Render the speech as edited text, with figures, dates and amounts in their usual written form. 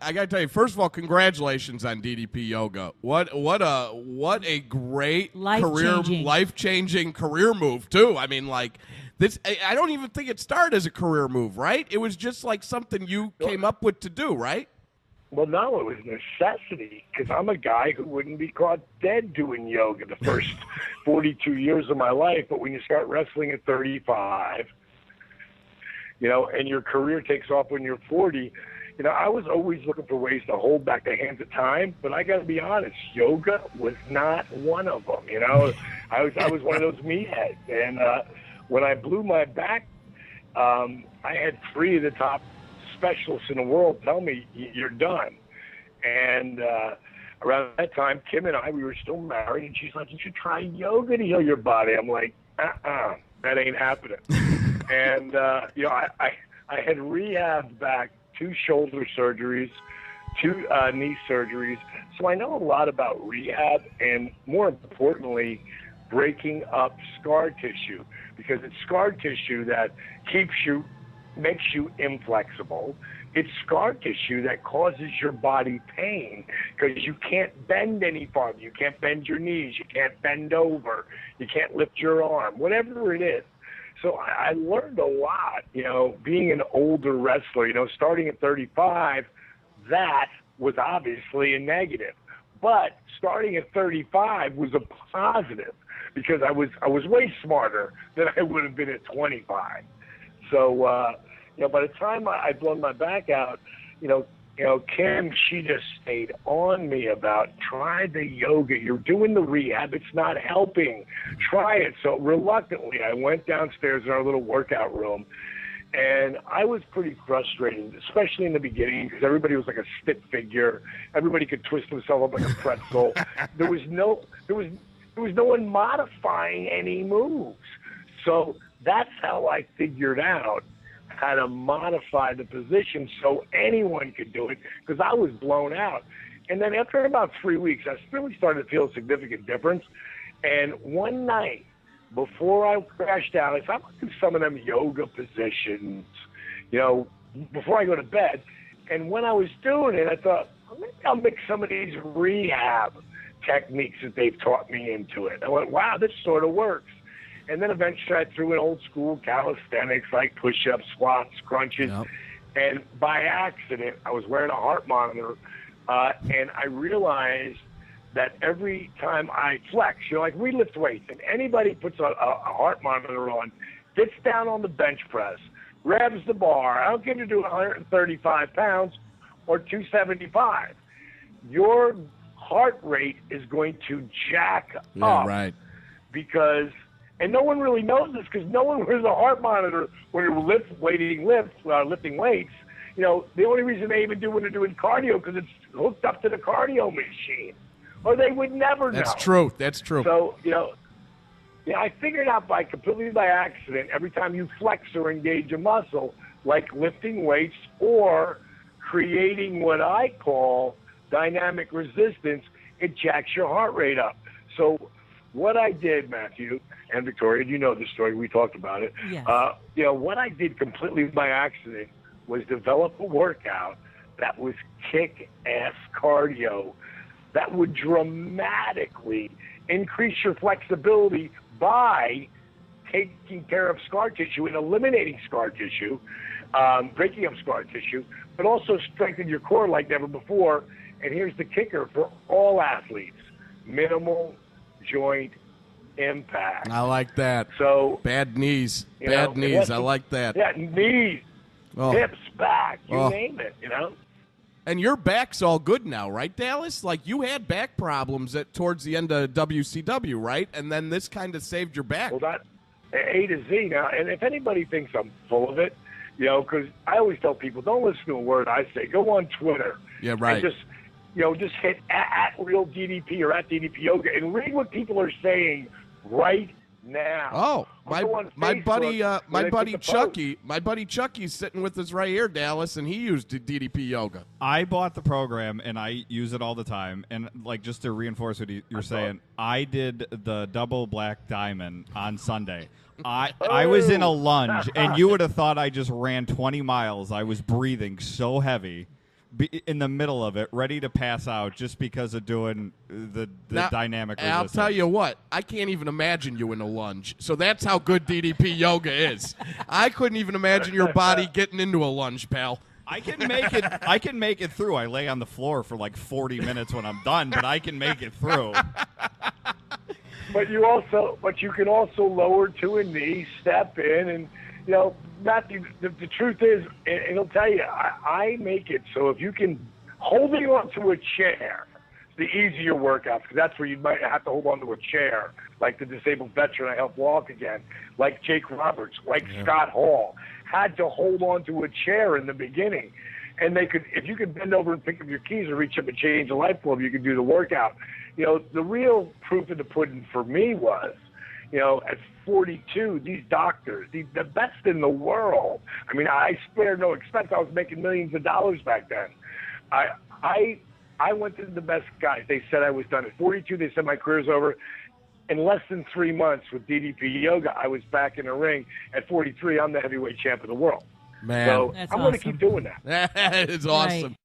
I got to tell you, first of all, congratulations on DDP Yoga. What a great life-changing career move, too. I mean, like, this, I don't even think it started as a career move, right? It was just like something you came up with to do, right? Well, no, it was necessity, because I'm a guy who wouldn't be caught dead doing yoga the first 42 years of my life. But when you start wrestling at 35, and your career takes off when you're 40, I was always looking for ways to hold back the hands of time. But I got to be honest, yoga was not one of them. I was one of those meatheads. And when I blew my back, I had 3 of the top specialists in the world tell me, you're done. And around that time, Kim and I, we were still married, and she's like, you should try yoga to heal your body. I'm like, that ain't happening. And I had rehabbed back 2 shoulder surgeries, 2 knee surgeries, so I know a lot about rehab, and more importantly, breaking up scar tissue, because it's scar tissue that makes you inflexible. It's scar tissue that causes your body pain, because you can't bend any farther. You can't bend your knees. You can't bend over. You can't lift your arm, whatever it is. So I learned a lot, being an older wrestler, starting at 35, that was obviously a negative. But starting at 35 was a positive, because I was way smarter than I would have been at 25. So, by the time I'd blown my back out, Kim, she just stayed on me about, try the yoga. You're doing the rehab. It's not helping. Try it. So reluctantly, I went downstairs in our little workout room, and I was pretty frustrated, especially in the beginning, because everybody was like a stick figure. Everybody could twist himself up like a pretzel. There was no one modifying any moves. So that's how I figured out how to modify the position so anyone could do it, because I was blown out. And then after about 3 weeks, I really started to feel a significant difference. And one night, before I crashed out, I said, I'm going to do some of them yoga positions, before I go to bed. And when I was doing it, I thought, well, maybe I'll mix some of these rehab techniques that they've taught me into it. I went, wow, this sort of works. And then eventually I threw in old school calisthenics like push-ups, squats, crunches. Yep. And by accident, I was wearing a heart monitor, and I realized that every time I flex, like we lift weights, and anybody puts a heart monitor on, gets down on the bench press, grabs the bar, I don't care if you do 135 pounds or 275, your heart rate is going to jack up. Right. Because... And no one really knows this, because no one wears a heart monitor when you're lifting weights. The only reason they even do when they're doing cardio, because it's hooked up to the cardio machine, or they would never know. That's true. So, I figured out completely by accident, every time you flex or engage a muscle, like lifting weights or creating what I call dynamic resistance, it jacks your heart rate up. So what I did, Matthew and Victoria, you know the story, we talked about it. Yes. What I did completely by accident was develop a workout that was kick-ass cardio that would dramatically increase your flexibility by taking care of scar tissue and eliminating scar tissue, breaking up scar tissue, but also strengthen your core like never before. And here's the kicker for all athletes: minimal joint impact. I like that. So bad knees. I like that. Yeah, knees, hips, back, you name it, And your back's all good now, right, Dallas? Like, you had back problems towards the end of WCW, right? And then this kind of saved your back. Well, that A to Z now. And if anybody thinks I'm full of it, because I always tell people, don't listen to a word I say. Go on Twitter. Yeah, right. And just hit at Real DDP or at DDP Yoga and read what people are saying right now. Oh, my buddy Chucky's sitting with us right here, Dallas, and he used DDP Yoga. I bought the program and I use it all the time. And just to reinforce what you're saying, I did the double black diamond on Sunday. I was in a lunge, and you would have thought I just ran 20 miles. I was breathing so heavy in the middle of it, ready to pass out just because of doing the now, dynamic I'll resistance. tell you what, I can't even imagine you in a lunge. So that's how good DDP yoga is. I couldn't even imagine your body getting into a lunge, pal. I can make it. I can make it through. I lay on the floor for like 40 minutes when I'm done, but I can make it through. But you can also lower to a knee, step in, and Matthew. The truth is, and I'll tell you, I make it so if you can holding onto a chair, the easier workouts because that's where you might have to hold onto a chair, like the disabled veteran I helped walk again, like Jake Roberts, like Scott Hall. Had to hold on to a chair in the beginning. And if you could bend over and pick up your keys or reach up and change the light bulb, you could do the workout. The real proof of the pudding for me was, at 42, these doctors, the best in the world. I mean, I spared no expense. I was making millions of dollars back then. I went to the best guys. They said I was done. At 42, they said my career's over. In less than 3 months with DDP Yoga, I was back in the ring. At 43, I'm the heavyweight champ of the world. Man. So I'm going to keep doing that. That is awesome. Right.